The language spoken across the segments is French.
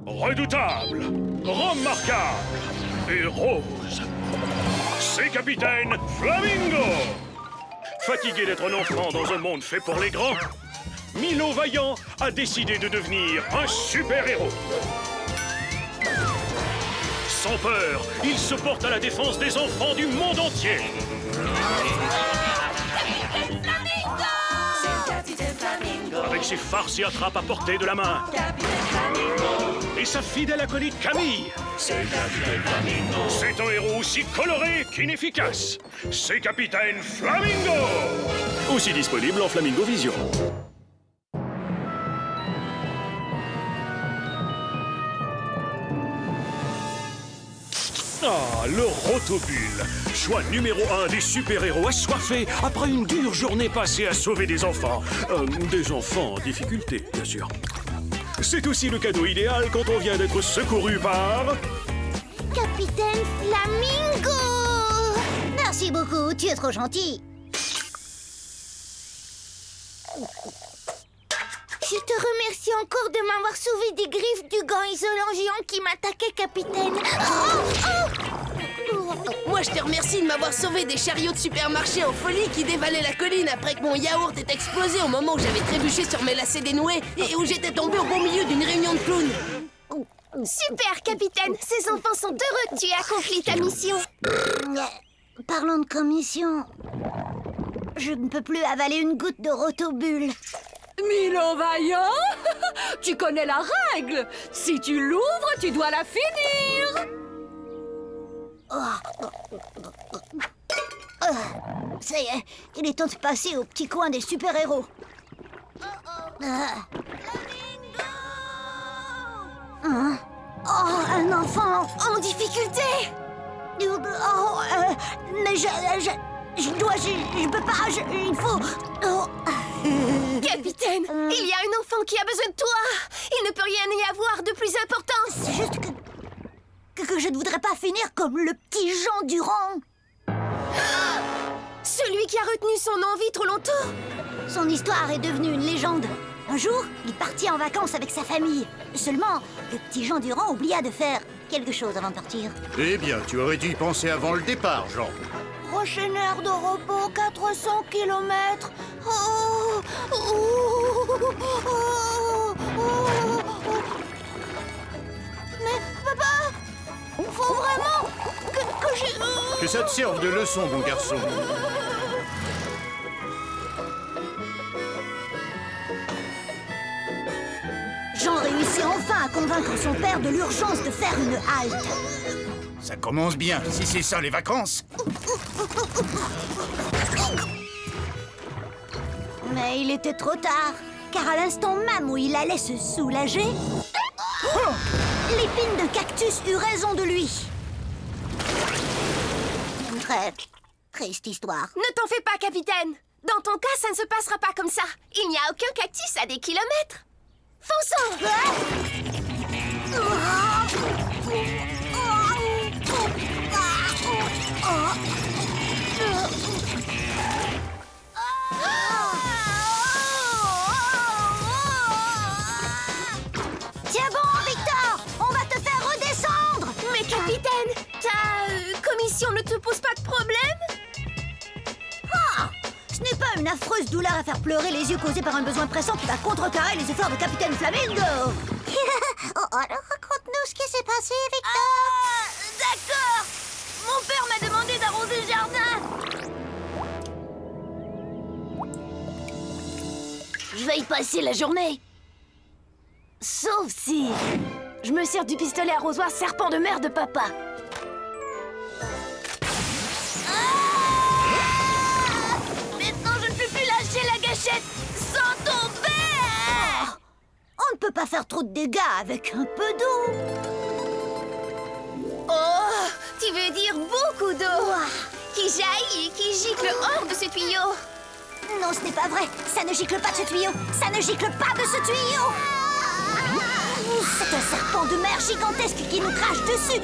redoutable, remarquable et rose. C'est Capitaine Flamingo. Fatigué d'être un enfant dans un monde fait pour les grands, Milo Vaillant a décidé de devenir un super-héros. Sans peur, il se porte à la défense des enfants du monde entier. Avec ses farces et attrapes à portée de la main. Et sa fidèle acolyte Camille. C'est un héros aussi coloré qu'inefficace. C'est Capitaine Flamingo. Aussi disponible en Flamingo Vision. Ah, le Rotobule, choix numéro 1 des super-héros assoiffés après une dure journée passée à sauver des enfants. Des enfants en difficulté, bien sûr. C'est aussi le cadeau idéal quand on vient d'être secouru par... Capitaine Flamingo! Merci beaucoup, tu es trop gentil. Je te remercie encore de m'avoir sauvé des griffes du gant isolant géant qui m'attaquait, capitaine. Moi, je te remercie de m'avoir sauvé des chariots de supermarché en folie qui dévalaient la colline après que mon yaourt ait explosé au moment où j'avais trébuché sur mes lacets dénoués et où j'étais tombé au beau milieu d'une réunion de clowns. Super, capitaine! Ces enfants sont heureux que tu aies accompli ta mission. Parlons de commission. Je ne peux plus avaler une goutte de Rotobule. Milo Vaillant, tu connais la règle. Si tu l'ouvres, tu dois la finir. Ça y est, il est temps de passer au petit coin des super-héros. Un enfant en difficulté. Mais je peux pas, il faut... Capitaine, il y a un enfant qui a besoin de toi. Il ne peut rien y avoir de plus important. C'est juste que je ne voudrais pas finir comme le petit Jean Durand. Celui qui a retenu son envie trop longtemps. Son histoire est devenue une légende. Un jour, il partit en vacances avec sa famille. Seulement, le petit Jean Durand oublia de faire quelque chose avant de partir. Eh bien, tu aurais dû y penser avant le départ, Jean. Prochaine heure de repos, 400 km. Mais papa, faut vraiment que j'ai... Que ça te serve de leçon, mon garçon. Jean réussit enfin à convaincre son père de l'urgence de faire une halte. Ça commence bien, si c'est ça les vacances. Mais il était trop tard, car à l'instant même où il allait se soulager, l'épine de cactus eut raison de lui. Une très triste histoire. Ne t'en fais pas, capitaine. Dans ton cas, ça ne se passera pas comme ça. Il n'y a aucun cactus à des kilomètres. Fonçons! Tiens bon, Victor! On va te faire redescendre! Mais capitaine, ta commission ne te pose pas de problème? Ce n'est pas une affreuse douleur à faire pleurer les yeux causés par un besoin pressant qui va contrecarrer les efforts de Capitaine Flamingo. Alors raconte-nous ce qui s'est passé, Victor. D'accord. Mon père m'a demandé d'arroser le jardin. Je vais y passer la journée. Sauf si je me sers du pistolet arrosoir serpent de mer de papa. Maintenant, je ne peux plus lâcher la gâchette sans tomber. On ne peut pas faire trop de dégâts avec un peu d'eau. Oh, tu veux dire beaucoup d'eau qui jaillit et qui gicle hors de ce tuyau. Non, ce n'est pas vrai. Ça ne gicle pas de ce tuyau. Ça ne gicle pas de ce tuyau. C'est un serpent de mer gigantesque qui nous crache dessus.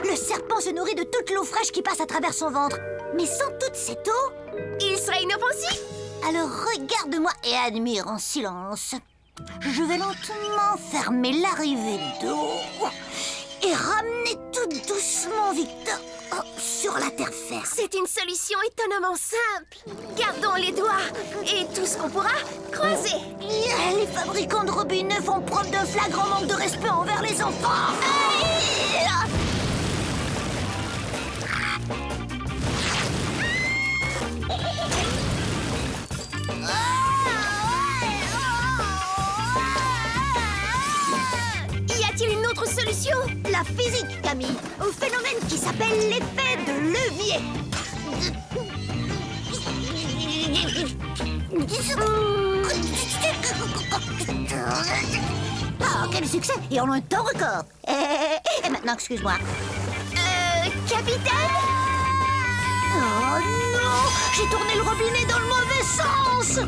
Le serpent se nourrit de toute l'eau fraîche qui passe à travers son ventre. Mais sans toute cette eau, il serait inoffensif. alors regarde-moi et admire en silence. Je vais lentement fermer l'arrivée d'eau et ramener tout doucement Victor sur la terre ferme. C'est une solution étonnamment simple. Gardons les doigts et tout ce qu'on pourra, croiser. Les fabricants de robinets font preuve d'un flagrant manque de respect envers les enfants. Y a-t-il une autre solution? La physique, Camille, au phénomène qui s'appelle l'effet de levier. Ah, quel succès! Et en un temps record. Et maintenant, excuse-moi. Capitaine? Oh non! J'ai tourné le robinet dans le mauvais sens!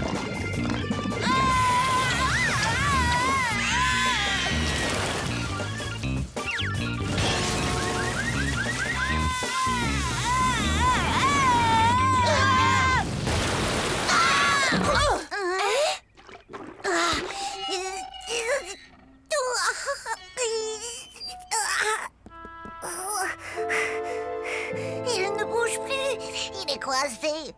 Il ne bouge plus, il est coincé.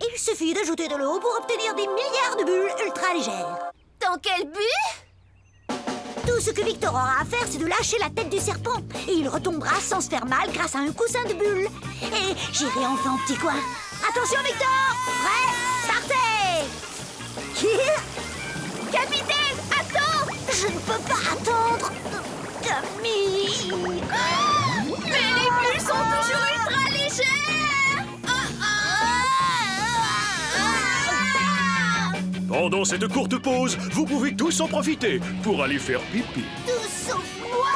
Il suffit d'ajouter de l'eau pour obtenir des milliards de bulles ultra légères. Dans quel but? Tout ce que Victor aura à faire, c'est de lâcher la tête du serpent. Et il retombera sans se faire mal grâce à un coussin de bulles. Et j'irai enfin au petit coin. Attention, Victor! Prêt? Partez! Capitaine, attends! Je ne peux pas attendre! Camille! Mais les bulles sont toujours ultra légères! Pendant cette courte pause, vous pouvez tous en profiter pour aller faire pipi. Tout sauf moi!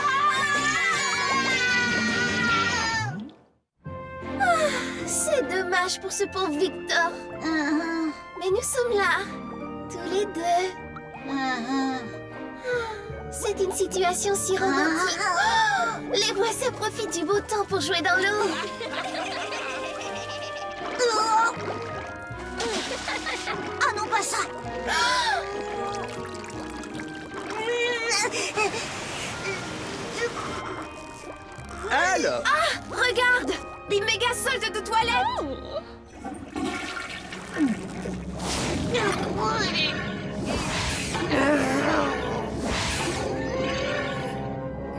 C'est dommage pour ce pauvre Victor. Mais nous sommes là, tous les deux. C'est une situation si romantique. Les voisins profitent du beau temps pour jouer dans l'eau. Ah non, pas ça! Alors, Ah, regarde! Des méga soldes de toilette!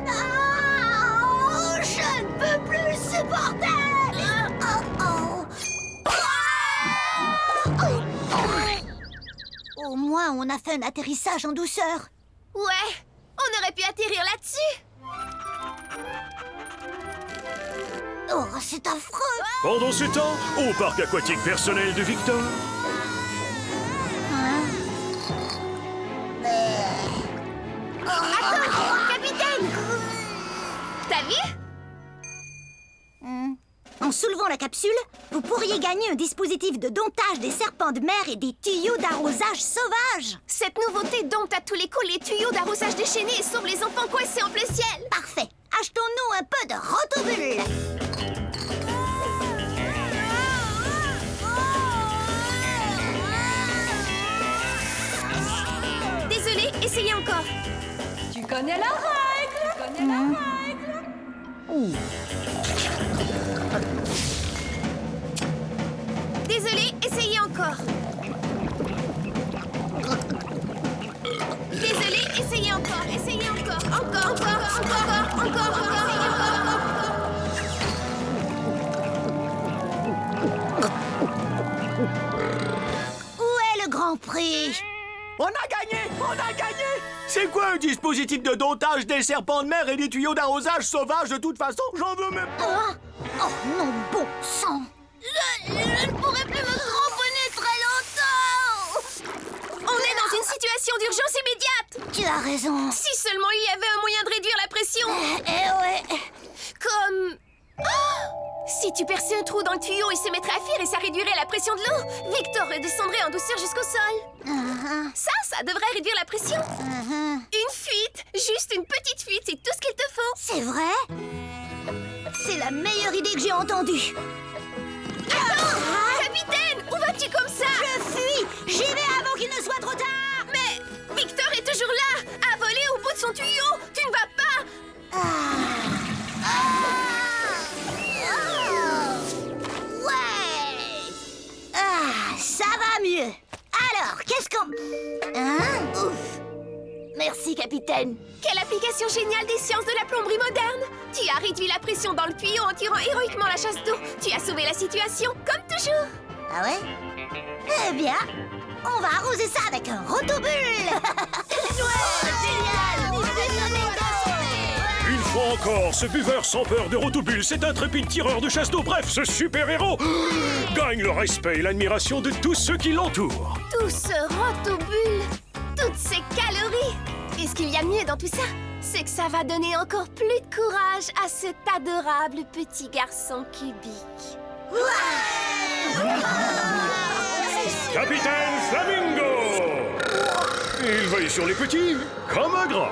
Non, je ne peux plus le supporter! Au moins, on a fait un atterrissage en douceur. Ouais, on aurait pu atterrir là-dessus. Oh, c'est affreux. Pendant ce temps, au parc aquatique personnel de Victor, Attends, capitaine! T'as vu? En soulevant la capsule, vous pourriez gagner un dispositif de domptage des serpents de mer et des tuyaux d'arrosage sauvages. Cette nouveauté dompte à tous les coups les tuyaux d'arrosage déchaînés et sauve les enfants coincés en plein ciel. Parfait. Achetons-nous un peu de rotobulles. Désolé, essayez encore. Tu connais la règle. Tu connais la règle. Désolé, essayez encore. Désolé, essayez encore. Essayez encore. Encore. Où est le Grand Prix? on a gagné! On a gagné! C'est quoi un dispositif de domptage des serpents de mer et des tuyaux d'arrosage sauvages? De toute façon, j'en veux même pas! Oh non, bon sang! Je ne pourrai plus me cramponner très longtemps! On est dans une situation d'urgence immédiate! Tu as raison. Si seulement il y avait un moyen de réduire la pression! Ouais. Comme... Si tu perçais un trou dans le tuyau, il se mettrait à fuir et ça réduirait la pression de l'eau. Victor redescendrait en douceur jusqu'au sol. Ça devrait réduire la pression. Une fuite, juste une petite fuite, c'est tout ce qu'il te faut. C'est vrai? C'est la meilleure idée que j'ai entendue. Attends, capitaine, où vas-tu comme ça? Je Ça va mieux. Alors, qu'est-ce qu'on... Hein? Ouf. Merci, capitaine. Quelle application géniale des sciences de la plomberie moderne! Tu as réduit la pression dans le tuyau en tirant héroïquement la chasse d'eau. Tu as sauvé la situation, comme toujours. Ah ouais? Eh bien, on va arroser ça avec un rotobulle. Génial! Une fois encore, ce buveur sans peur de Rotobulle, cet intrépide tireur de chasse d'eau, bref, ce super-héros gagne le respect et l'admiration de tous ceux qui l'entourent. Tout ce rotobulle, toutes ces calories. Et ce qu'il y a de mieux dans tout ça, c'est que ça va donner encore plus de courage à cet adorable petit garçon cubique. Capitaine Flamingo! Il veille sur les petits comme un grand.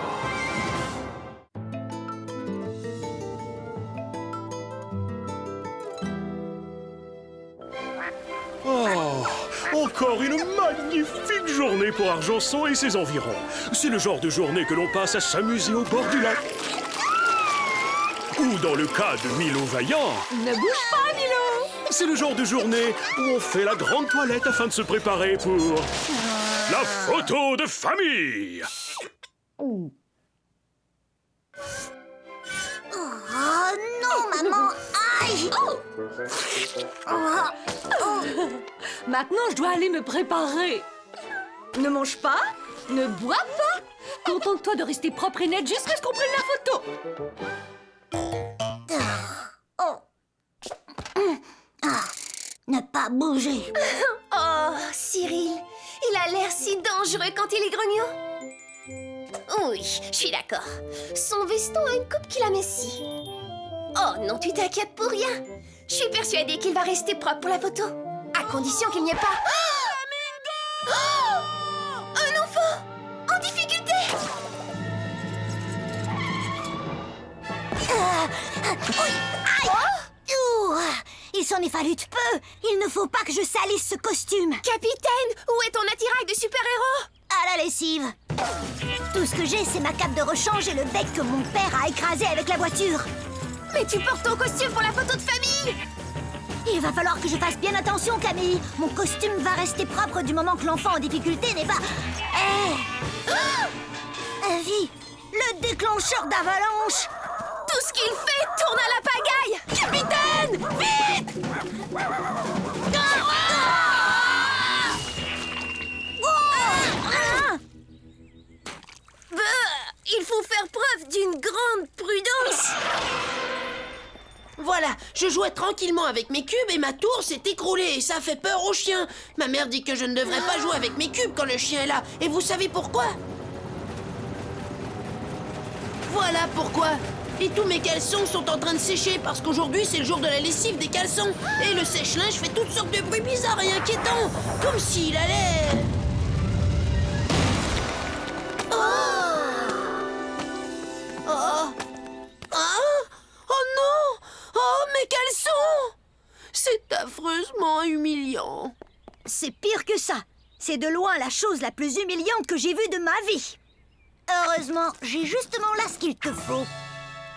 Oh, encore une magnifique journée pour Argenson et ses environs. C'est le genre de journée que l'on passe à s'amuser au bord du lac. Ou dans le cas de Milo Vaillant... Ne bouge pas, Milo! C'est le genre de journée où on fait la grande toilette afin de se préparer pour... la photo de famille! Oh non, maman! Aïe! Maintenant, je dois aller me préparer. Ne mange pas, ne bois pas. Contente-toi de rester propre et nette jusqu'à ce qu'on prenne la photo. Ne pas bouger. Oh, Cyril, il a l'air si dangereux quand il est grognon. Oui, je suis d'accord. Son veston a une coupe qui l'amiécit. Oh non, tu t'inquiètes pour rien. Je suis persuadée qu'il va rester propre pour la photo. À condition qu'il n'y ait pas... Oh, un enfant en difficulté. Oui, aïe! Ouh, il s'en est fallu de peu. Il ne faut pas que je salisse ce costume. Capitaine, où est ton attirail de super-héros? À la lessive. Tout ce que j'ai, c'est ma cape de rechange et le bec que mon père a écrasé avec la voiture. Mais tu portes ton costume pour la photo de famille. Il va falloir que je fasse bien attention, Camille. Mon costume va rester propre du moment que l'enfant en difficulté n'est pas... Vie, le déclencheur d'avalanche. Tout ce qu'il fait tourne à la pagaille. Capitaine, vite! Il faut faire preuve d'une grande prudence. Voilà, je jouais tranquillement avec mes cubes et ma tour s'est écroulée et ça fait peur aux chiens. Ma mère dit que je ne devrais pas jouer avec mes cubes quand le chien est là. Et vous savez pourquoi? Voilà pourquoi. Et tous mes caleçons sont en train de sécher parce qu'aujourd'hui c'est le jour de la lessive des caleçons. Et le sèche-linge fait toutes sortes de bruits bizarres et inquiétants. Comme s'il allait... Oh non! Oh, mes caleçons! C'est affreusement humiliant. C'est pire que ça. C'est de loin la chose la plus humiliante que j'ai vue de ma vie. Heureusement, j'ai justement là ce qu'il te faut.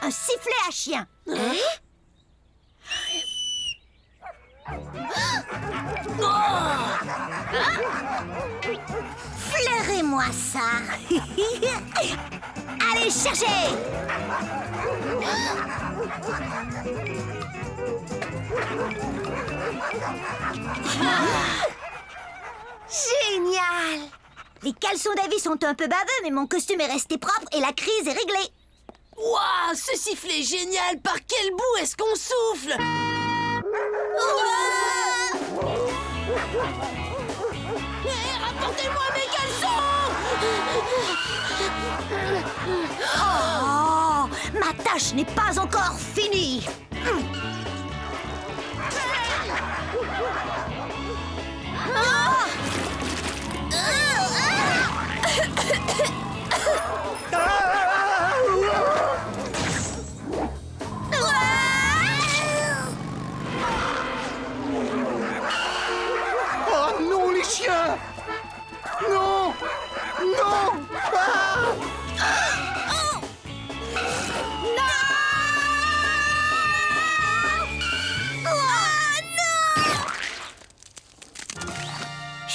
Un sifflet à chien. Flairez-moi ça. Allez, chercher. Génial! Les caleçons d'Avis sont un peu baveux, mais mon costume est resté propre et la crise est réglée. Waouh, ce sifflet génial! Par quel bout est-ce qu'on souffle? Rapportez-moi mes caleçons! Oh, ma tâche n'est pas encore finie. Oh non, les chiens! Non! Non!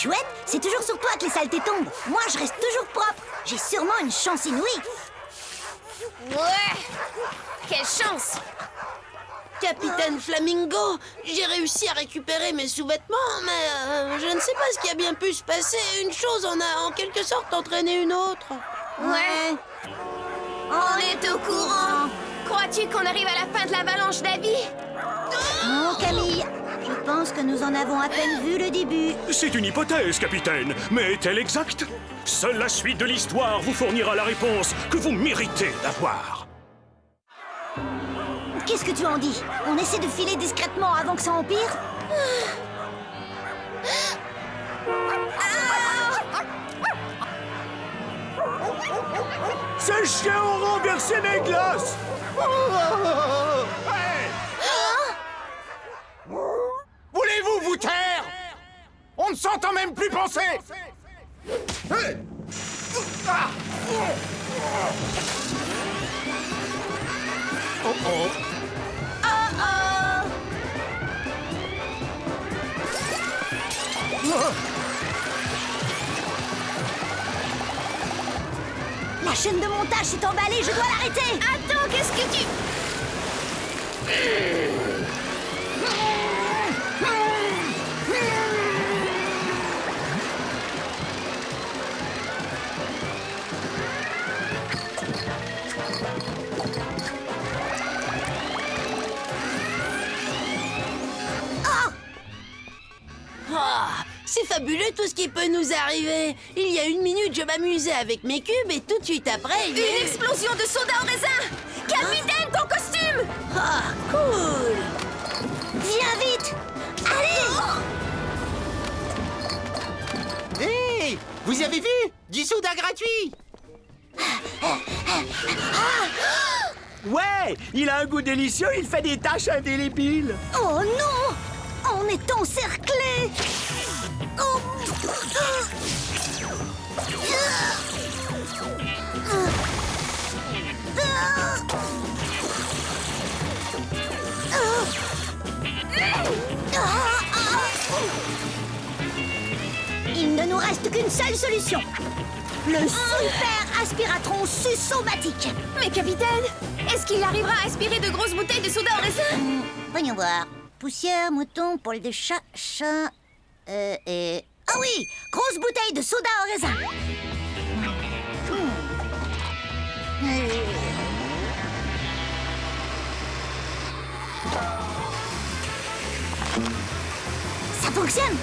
Chouette, c'est toujours sur toi que les saletés tombent. Moi, je reste toujours propre. J'ai sûrement une chance inouïe. Ouais! Quelle chance! Capitaine Flamingo, j'ai réussi à récupérer mes sous-vêtements, mais je ne sais pas ce qui a bien pu se passer. Une chose en a en quelque sorte entraîné une autre. Ouais! On est au courant! Crois-tu qu'on arrive à la fin de l'avalanche d'avis? Non, Camille, je pense que nous en avons à peine vu le début. C'est une hypothèse, capitaine, mais est-elle exacte? Seule la suite de l'histoire vous fournira la réponse que vous méritez d'avoir. Qu'est-ce que tu en dis? On essaie de filer discrètement avant que ça empire? Ces chiens ont renversé mes glaces! Voulez-vous vous taire? On ne s'entend même plus penser. La chaîne de montage s'est emballée, je dois l'arrêter! Attends, qu'est-ce que tu... Ah, c'est fabuleux tout ce qui peut nous arriver. Il y a une minute, je m'amusais avec mes cubes et tout de suite après, il y a Une eu- explosion de soda au raisin! Capitaine, ton costume! Ah, cool. Viens vite! Allez! Hé, vous avez vu? Du soda gratuit. Ouais, il a un goût délicieux, il fait des taches indélébiles. Oh non! On est encerclés! Oh. Il ne nous reste qu'une seule solution. Le super aspiratron susomatique. Mais capitaine, est-ce qu'il arrivera à aspirer de grosses bouteilles de soda au raisin? Voyons voir. Poussière, mouton, poil de chat, et... Ah oui! Grosse bouteille de soda au raisin. Ça fonctionne!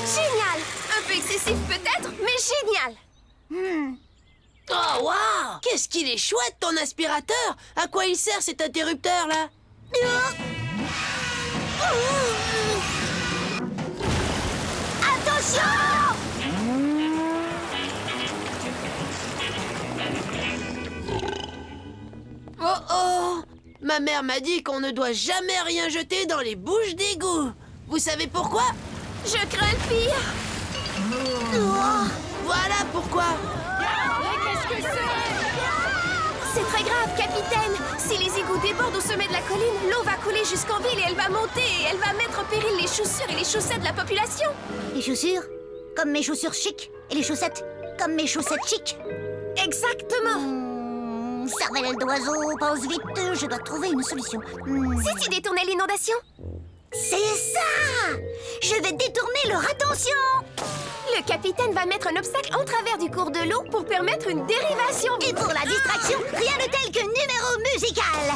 Génial! Un peu excessif peut-être, mais génial! Oh, waouh! Qu'est-ce qu'il est chouette, ton aspirateur! À quoi il sert cet interrupteur-là? Attention! Oh oh! Ma mère m'a dit qu'on ne doit jamais rien jeter dans les bouches d'égout. Vous savez pourquoi? Je crains le pire! Voilà pourquoi! C'est très grave, capitaine! Si les égouts débordent au sommet de la colline, l'eau va couler jusqu'en ville et elle va monter et elle va mettre en péril les chaussures et les chaussettes de la population! Les chaussures, comme mes chaussures chic, et les chaussettes, comme mes chaussettes chic. Exactement! Cervelle d'oiseau, pense vite, je dois trouver une solution. Si tu détournais l'inondation? C'est ça! Je vais détourner leur attention! Le capitaine va mettre un obstacle en travers du cours de l'eau pour permettre une dérivation! Et pour la distraction, rien de tel que numéro musical!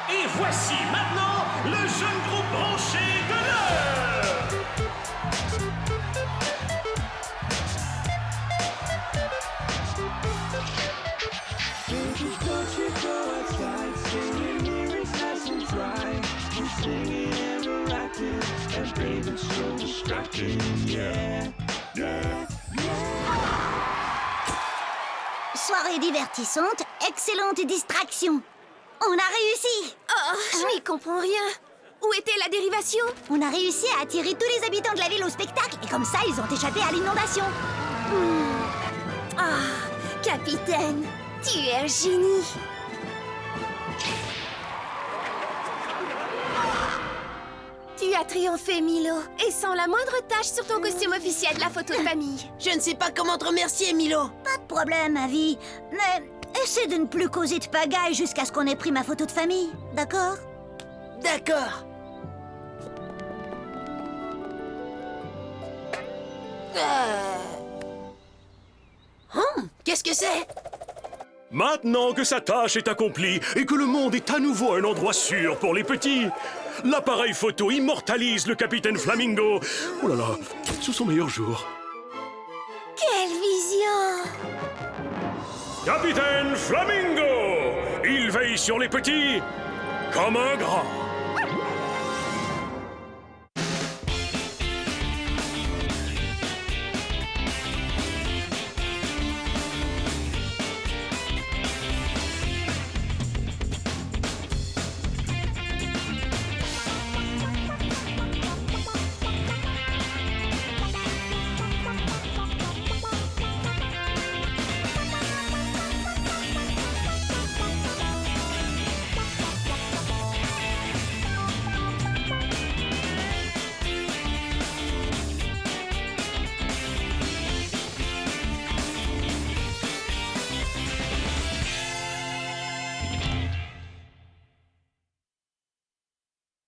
Et voici maintenant le jeune groupe branché de l'heure. Don't you go outside, stay in here, it's nice and dry. You say soirée divertissante, excellente distraction. On a réussi. Oh, je n'y comprends rien. Où était la dérivation? On a réussi à attirer tous les habitants de la ville au spectacle et comme ça, ils ont échappé à l'inondation. Ah, capitaine, tu es un génie. Tu as triomphé, Milo, et sans la moindre tache sur ton costume officiel de la photo de famille. Je ne sais pas comment te remercier, Milo. Pas de problème, ma vie. Mais essaie de ne plus causer de pagaille jusqu'à ce qu'on ait pris ma photo de famille, d'accord? D'accord. Qu'est-ce que c'est? Maintenant que sa tâche est accomplie et que le monde est à nouveau un endroit sûr pour les petits, l'appareil photo immortalise le capitaine Flamingo. Oh là là, c'est son meilleur jour. Quelle vision! Capitaine Flamingo! Il veille sur les petits comme un grand.